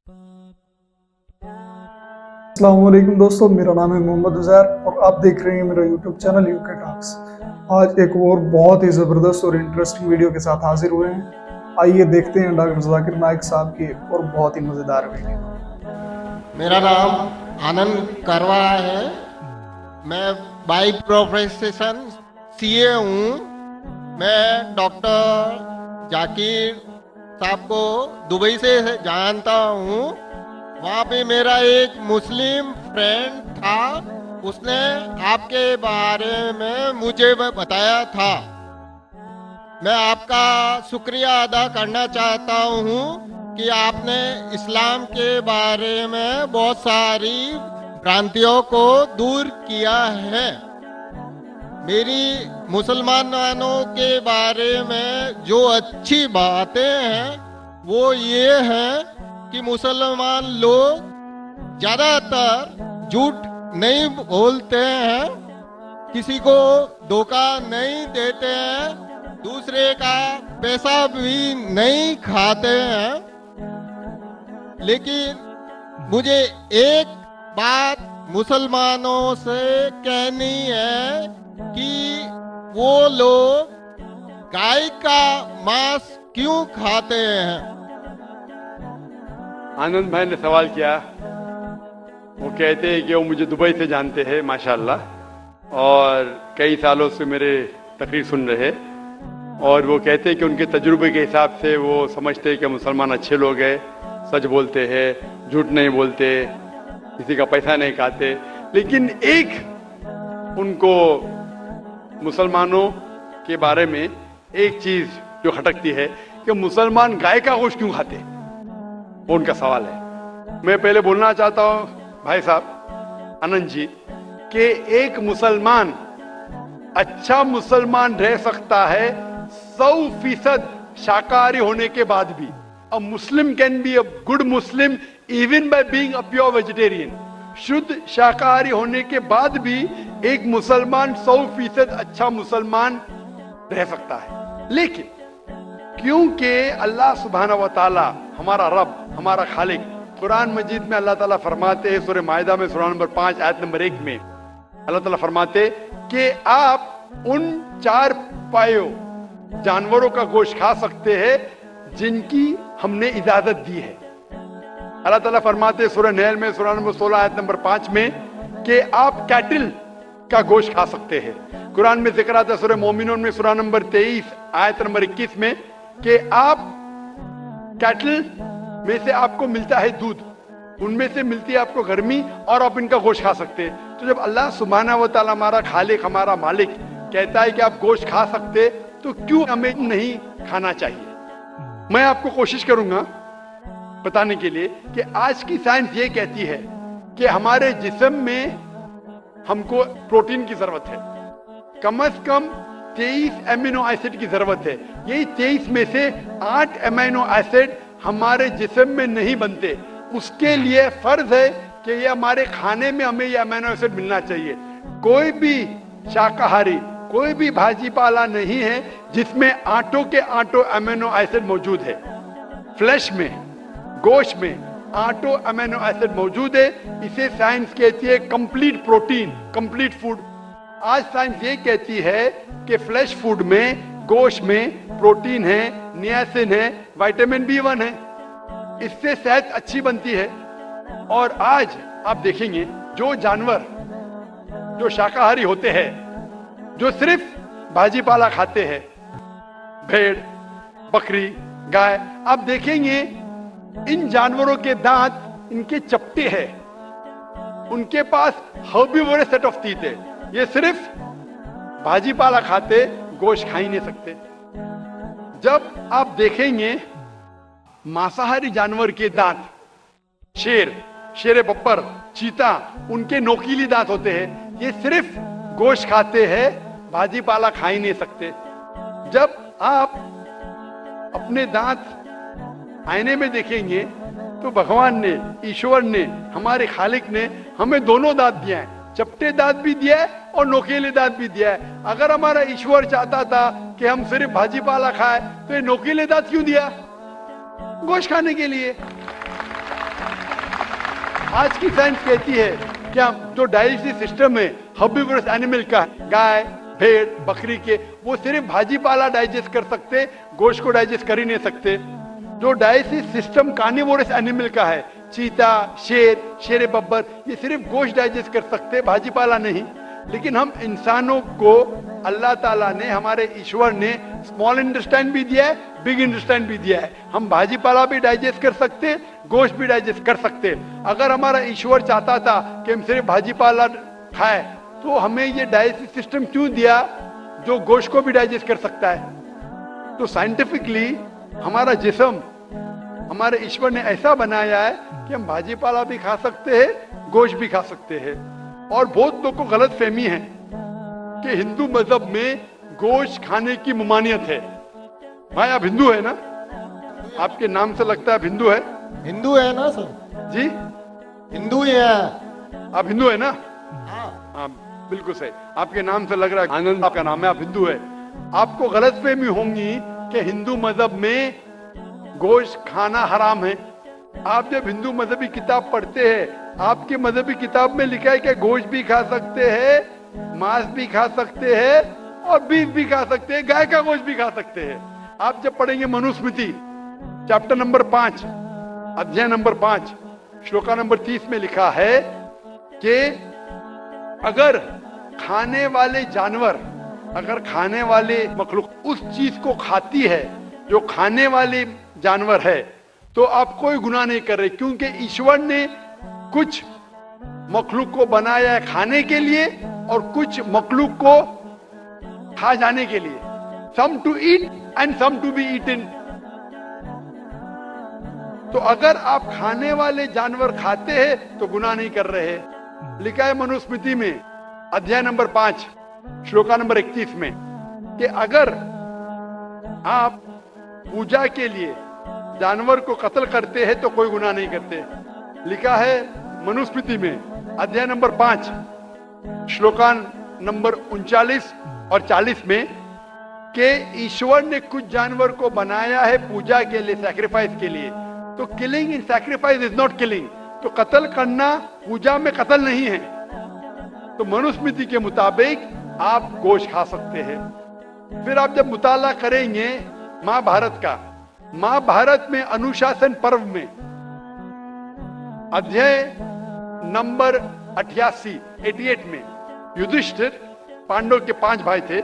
अस्सलामुअलैकुम दोस्तों, मेरा नाम है मोहम्मद उज़ैर और आप देख रहे हैं मेरा यूट्यूब चैनल यूके टॉक्स। आज एक और बहुत ही ज़बरदस्त और इंटरेस्टिंग वीडियो के साथ हाजिर हुए हैं। आइए देखते हैं डॉक्टर जाकिर नाइक साहब की और बहुत ही मज़ेदार वीडियो। मेरा नाम आनंद करवा है। मैं बाय प्रोफेशन सीए हूँ। मैं डॉक्टर जाकिर साहब को दुबई से जानता हूँ। वहाँ पे मेरा एक मुस्लिम फ्रेंड था, उसने आपके बारे में मुझे बताया था। मैं आपका शुक्रिया अदा करना चाहता हूँ कि आपने इस्लाम के बारे में बहुत सारी भ्रांतियों को दूर किया है। मेरी मुसलमानों के बारे में जो अच्छी बातें हैं वो ये है कि मुसलमान लोग ज़्यादातर झूठ नहीं बोलते हैं, किसी को धोखा नहीं देते हैं, दूसरे का पैसा भी नहीं खाते हैं। लेकिन मुझे एक बात मुसलमानों से कहनी है कि वो लोग गाय का मांस क्यों खाते हैं। आनंद भाई ने सवाल किया। वो कहते हैं कि वो मुझे दुबई से जानते हैं माशाल्लाह, और कई सालों से मेरे तकरीर सुन रहे, और वो कहते हैं कि उनके तजुर्बे के हिसाब से वो समझते हैं कि मुसलमान अच्छे लोग हैं, सच बोलते हैं, झूठ नहीं बोलते, किसी का पैसा नहीं खाते। लेकिन एक उनको मुसलमानों के बारे में एक चीज जो खटकती है कि मुसलमान गाय का गोश्त क्यों खाते, वो उनका सवाल है। मैं पहले बोलना चाहता हूं भाई साहब आनंद जी कि एक मुसलमान अच्छा मुसलमान रह सकता है 100% शाकाहारी होने के बाद भी। A Muslim can be a good Muslim even by being a pure vegetarian. शुद्ध शाकाहारी होने के बाद भी एक मुसलमान 100% अच्छा मुसलमान रह सकता है। लेकिन क्योंकि अल्लाह सुब्हानहू व तआला हमारा रब, हमारा खालिक, कुरान मजीद में अल्लाह ताला फरमाते हैं, सूरह माइदा में सूरह नंबर 5 आयत नंबर 1 में अल्लाह ताला फरमाते कि आप उन 4 पायों जानवरों का गोश्त खा सकते हैं जिनकी हमने इजाजत दी है। अल्लाह ताला फरमाते सूरह नहल में सूरह नंबर 16 आयत नंबर 5 में कि आप कैटल का गोश्त खा सकते हैं। कुरान में जिक्र आता है सूरह मोमिनून में सूरह नंबर 23 आयत नंबर 21 में कि आप कैटल में से आपको मिलता है दूध, उनमें से मिलती है आपको गर्मी, और आप इनका गोश्त खा सकते हैं। तो जब अल्लाह सुब्हानहू व तआला हमारा खालिक, हमारा मालिक कहता है कि आप गोश्त खा सकते, तो क्यों हमें नहीं खाना चाहिए। मैं आपको कोशिश करूंगा बताने के लिए कि आज की साइंस ये कहती है कि हमारे जिस्म में हमको प्रोटीन की जरूरत है, कम से कम 23 एमिनो एसिड की जरूरत है। यही 23 में से 8 एमिनो एसिड हमारे जिस्म में नहीं बनते। उसके लिए फर्ज है कि ये हमारे खाने में हमें ये एमिनो एसिड मिलना चाहिए। कोई भी शाकाहारी, कोई भी भाजी पाला नहीं है जिसमें आटों के आटो एमिनो एसिड मौजूद है। फ्लैश में, गोश्त में आटो एमिनो एसिड मौजूद है। इसे साइंस कहती है कंप्लीट प्रोटीन, कंप्लीट फूड। आज साइंस ये कहती है कि फ्लैश फूड में, गोश्त में प्रोटीन है, नियासिन है, विटामिन B1 है, इससे सेहत अच्छी बनती है। और आज आप देखेंगे जो जानवर जो शाकाहारी होते हैं, जो सिर्फ भाजी पाला खाते हैं, भेड़, बकरी, गाय, आप देखेंगे इन जानवरों के दांत इनके चपटे हैं, उनके पास हर्बीवोरस सेट ऑफ टीथ है। ये सिर्फ भाजी पाला खाते, गोश्त खा ही नहीं सकते। जब आप देखेंगे मांसाहारी जानवर के दांत, शेर बब्बर, चीता, उनके नोकीली दांत होते हैं। ये सिर्फ गोश्त खाते हैं, भाजी पाला खा ही नहीं सकते। जब आप अपने दांत आईने में देखेंगे तो भगवान ने, ईश्वर ने, हमारे खालिक ने हमें दोनों दांत दिया है, चपटे दांत भी दिया है और नोकीले दांत भी दिया है। अगर हमारा ईश्वर चाहता था कि हम सिर्फ भाजी पाला खाए तो ये नोकीले दांत क्यों दिया? गोश्त खाने के लिए। आज की साइंस कहती है कि हम जो डाइजेस्टिव सिस्टम है हर्बिवोरस एनिमल का, गाय भेड़ बकरी के, वो सिर्फ भाजी पाला डाइजेस्ट कर सकते, गोश्त को डाइजेस्ट कर ही नहीं सकते। जो डाइजेस्टिव सिस्टम कार्निवोरस एनिमल का है, चीता, शेर बब्बर, ये सिर्फ गोश्त डाइजेस्ट कर सकते, भाजी पाला नहीं। लेकिन हम इंसानों को अल्लाह ताला ने, हमारे ईश्वर ने स्मॉल इंटेस्टाइन भी दिया है, बिग इंटेस्टाइन भी दिया है। हम भाजी पाला भी डाइजेस्ट कर सकते, गोश्त भी डाइजेस्ट कर सकते। अगर हमारा ईश्वर चाहता था कि हम सिर्फ भाजी पाला खाए, तो हमें ये डाइजेस्टिव सिस्टम क्यों दिया जो गोश्त को भी डाइजेस्ट कर सकता है? तो साइंटिफिकली हमारा जिस्म हमारे ईश्वर ने ऐसा बनाया है कि हम भाजी पाला भी खा सकते हैं, गोश्त भी खा सकते हैं। और बहुत लोगों को गलत फहमी है कि हिंदू मजहब में गोश्त खाने की ममानियत है। भाई आप हिंदू है ना? आपके नाम से लगता है आप हिंदू है। हिंदू है ना सर? जी हिंदू ही है। आप हिंदू है ना? हाँ। हाँ बिल्कुल सही, आपके नाम से लग रहा है आनंद आपका नाम है, आप हिंदू है। आपको गलत फहमी होंगी कि हिंदू मजहब में गोश्त खाना हराम है। आप जब हिंदू मजहबी किताब पढ़ते हैं, आपके मजहबी किताब में लिखा है कि गोश्त भी खा सकते हैं, मांस भी खा सकते हैं और बीफ भी खा सकते हैं, गाय का गोश्त भी खा सकते हैं। आप जब पढ़ेंगे मनुस्मृति चैप्टर नंबर 5 अध्याय नंबर 5 श्लोका नंबर 30 में लिखा है कि अगर खाने वाले जानवर, अगर खाने वाले मखलूक उस चीज को खाती है जो खाने वाले जानवर है, तो आप कोई गुनाह नहीं कर रहे, क्योंकि ईश्वर ने कुछ मखलूक को बनाया है खाने के लिए और कुछ मखलूक को खा जाने के लिए। Some to eat and some to be eaten. तो अगर आप खाने वाले जानवर खाते हैं तो गुनाह नहीं कर रहे हैं। लिखा है मनुस्मृति में अध्याय नंबर 5 श्लोका नंबर 31 में कि अगर आप पूजा के लिए जानवर को कत्ल करते हैं तो कोई गुनाह नहीं करते। लिखा है मनुस्मृति में अध्याय नंबर 5 श्लोकान नंबर 39 और 40 में कि ईश्वर ने कुछ जानवर को बनाया है पूजा के लिए, सैक्रिफाइस के लिए। तो killing in sacrifice is not killing. तो कत्ल करना पूजा में कत्ल नहीं है। तो मनुस्मृति के मुताबिक आप गोश्त खा सकते हैं। फिर आप जब मुताला करेंगे महाभारत का, महाभारत में अनुशासन पर्व में अध्याय नंबर 88 में युधिष्ठिर, पांडव के 5 भाई थे,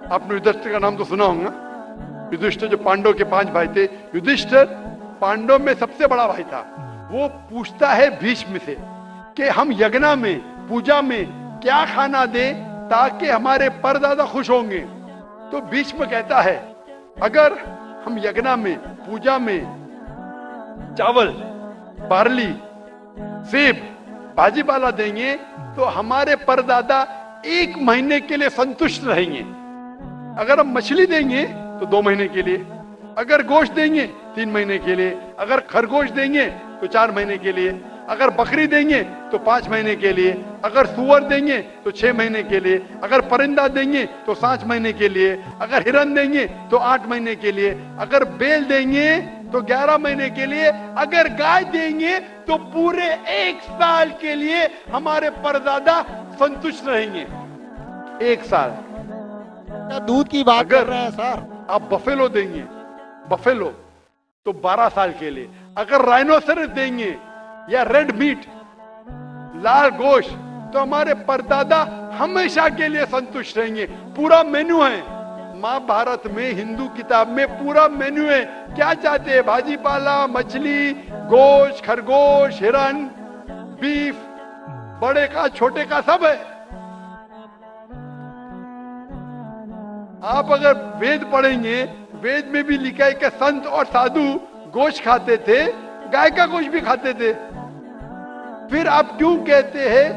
आपने युधिष्ठिर का नाम तो सुना होगा। युधिष्ठिर जो पांडव के 5 भाई थे, युधिष्ठिर पांडव में सबसे बड़ा भाई था। वो पूछता है भीष्म से कि हम यज्ञ में, पूजा में क्या खाना दे ताकि हमारे परदादा खुश होंगे। तो भीष्म कहता है अगर हम यज्ञ में, पूजा में चावल, बार्ली, सेब, भाजी पाला देंगे तो हमारे परदादा 1 महीने के लिए संतुष्ट रहेंगे। अगर हम मछली देंगे तो 2 महीने के लिए, अगर गोश्त देंगे 3 महीने के लिए, अगर खरगोश देंगे तो 4 महीने के लिए, अगर बकरी देंगे तो 5 महीने के लिए, अगर सुअर देंगे तो 6 महीने के लिए, अगर परिंदा देंगे तो 7 महीने के लिए, अगर हिरन देंगे तो 8 महीने के लिए, अगर बैल देंगे तो 11 महीने के लिए, अगर गाय देंगे तो पूरे 1 साल के लिए हमारे परदादा संतुष्ट रहेंगे। 1 साल। क्या दूध की बात कर रहे हैं सर? आप बफेलो देंगे, बफेलो तो 12 साल के लिए, अगर राइनोसरस देंगे या रेड मीट, लाल गोश्त, तो हमारे परदादा हमेशा के लिए संतुष्ट रहेंगे। पूरा मेन्यू है महाभारत में, हिंदू किताब में पूरा मेन्यू है। क्या चाहते हैं? भाजी पाला, मछली, गोश्त, खरगोश, हिरन, बीफ, बड़े का छोटे का सब है। आप अगर वेद पढ़ेंगे, वेद में भी लिखा है कि संत और साधु गोश्त खाते थे, गाय का गोश्त भी खाते थे। फिर आप क्यों कहते हैं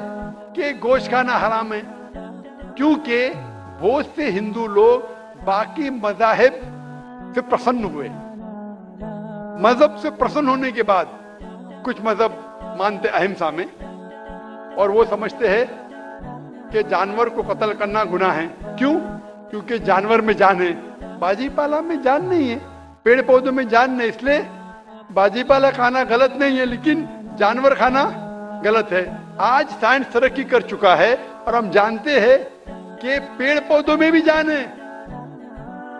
कि गोश्त खाना हराम है? क्योंकि बहुत से हिंदू लोग बाकी मज़ाहिब से प्रसन्न हुए। मजहब से प्रसन्न होने के बाद कुछ मजहब मानते अहिंसा में, और वो समझते हैं कि जानवर को कत्ल करना गुनाह है। क्यों? क्योंकि जानवर में जान है, बाजी पाला में जान नहीं है, पेड़ पौधों में जान नहीं, इसलिए बाजी पाला खाना गलत नहीं है, लेकिन जानवर खाना गलत है। आज साइंस तरक्की कर चुका है और हम जानते हैं कि पेड़ पौधों में भी जान है,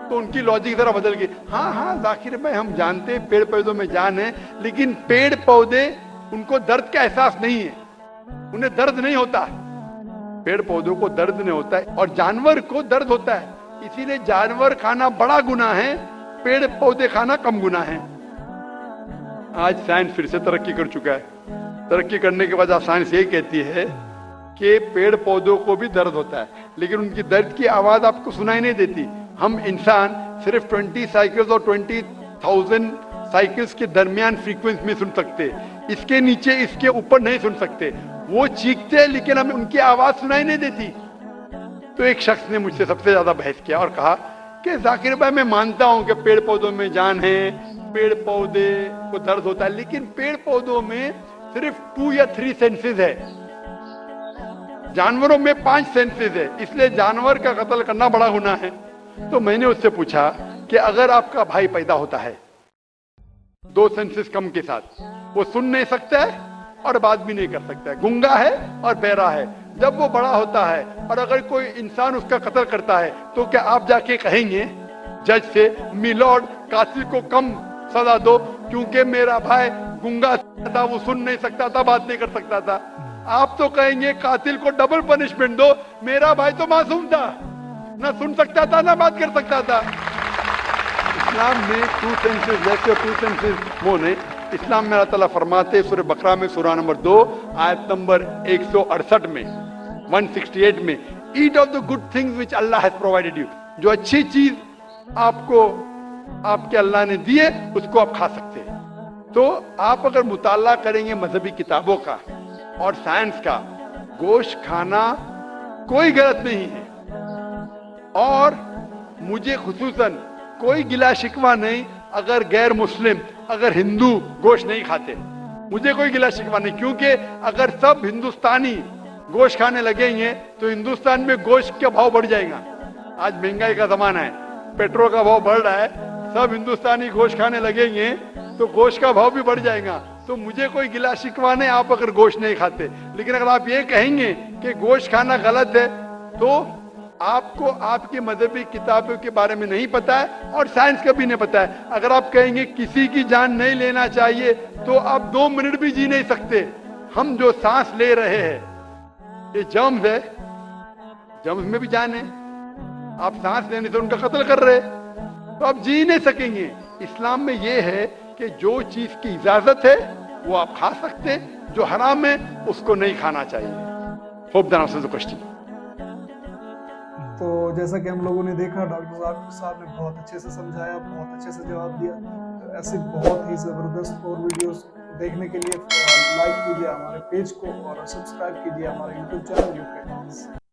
तो उनकी लॉजिक जरा बदल गई। हाँ जाकिर भाई, हम जानते हैं पेड़ पौधों में जान है, लेकिन पेड़ पौधे उनको दर्द का एहसास नहीं है, उन्हें दर्द नहीं होता। पेड़ पौधों को दर्द नहीं होता है और जानवर को दर्द होता है, इसीलिए जानवर खाना बड़ा गुनाह है, पेड़ पौधे खाना कम गुनाह है। आज साइंस फिर से तरक्की कर चुका है। तरक्की करने के बाद साइंस ये कहती है कि पेड़ पौधों को भी दर्द होता है, लेकिन उनकी दर्द की आवाज आपको सुनाई नहीं देती। हम इंसान सिर्फ 20 साइकिल्स और 20,000 साइकिल्स के दरमियान फ्रीक्वेंसी में सुन सकते, इसके नीचे इसके ऊपर नहीं सुन सकते। वो चीखते हैं लेकिन हमें उनकी आवाज सुनाई नहीं देती। तो एक शख्स ने मुझसे सबसे ज्यादा बहस किया और कहा कि जाकिर भाई, मैं मानता हूं कि पेड़ पौधों में जान है, पेड़ पौधे को दर्द होता है, लेकिन पेड़ पौधों में सिर्फ 2 या 3 सेंसेस है, जानवरों में 5 सेंसेस है, इसलिए जानवर का कत्ल करना बड़ा गुनाह है। तो मैंने उससे पूछा कि अगर आपका भाई पैदा होता है 2 सेंसेस कम के साथ, वो सुन नहीं सकता है और बात भी नहीं कर सकता है, गूंगा है और बहरा है, जब वो बड़ा होता है और अगर कोई इंसान उसका कत्ल करता है, तो क्या आप जाके कहेंगे जज से, मिलॉर्ड कातिल को कम सजा दो क्योंकि मेरा भाई गूंगा था, वो सुन नहीं सकता था, बात नहीं कर सकता था? आप तो कहेंगे कातिल को डबल पनिशमेंट दो, मेरा भाई तो मासूम था, ना सुन सकता था ना बात कर सकता था। इस्लाम में 2 सेंसेस जैसे 2 सेंसेस वो नहीं। इस्लाम में अल्लाह ताला फरमाते सूरह बकरा में सूरह नंबर 2 आयत नंबर 168 में 168 में, eat of the good things which Allah has provided you, जो अच्छी चीज आपको आपके अल्लाह ने दिए उसको आप खा सकते हैं। तो आप अगर मुताला करेंगे मजहबी किताबों का और साइंस का, गोश्त खाना कोई गलत नहीं है और मुझे खुसूसन कोई गिला शिकवा नहीं अगर गैर मुस्लिम, अगर हिंदू गोश्त नहीं खाते, मुझे कोई गिला शिकवा नहीं, क्योंकि अगर सब हिंदुस्तानी गोश्त खाने लगेंगे तो हिंदुस्तान में गोश्त का भाव बढ़ जाएगा। आज महंगाई का जमाना है, पेट्रोल का भाव बढ़ रहा है, सब हिंदुस्तानी गोश्त खाने लगेंगे तो गोश्त का भाव भी बढ़ जाएगा। तो मुझे कोई गिला शिकवा नहीं आप अगर गोश्त नहीं खाते, लेकिन अगर आप ये कहेंगे कि गोश्त खाना गलत है तो आपको आपकी मजहबी किताबों के बारे में नहीं पता है और साइंस का भी नहीं पता है। अगर आप कहेंगे किसी की जान नहीं लेना चाहिए तो आप 2 मिनट भी जी नहीं सकते। हम जो सांस ले रहे हैं ये जर्म्स है, जर्म्स में भी जान है, आप सांस लेने से उनका कत्ल कर रहे तो आप जी नहीं सकेंगे। इस्लाम में ये है कि जो चीज की इजाजत है वो आप खा सकते, जो हराम है उसको नहीं खाना चाहिए। Hope that answers the question. तो जैसा कि हम लोगों ने देखा, डॉक्टर साहब ने बहुत अच्छे से समझाया, बहुत अच्छे से जवाब दिया। तो ऐसे बहुत ही ज़बरदस्त और वीडियोस देखने के लिए लाइक कीजिए हमारे पेज को और सब्सक्राइब कीजिए हमारे यूट्यूब चैनल यूके टॉक्स।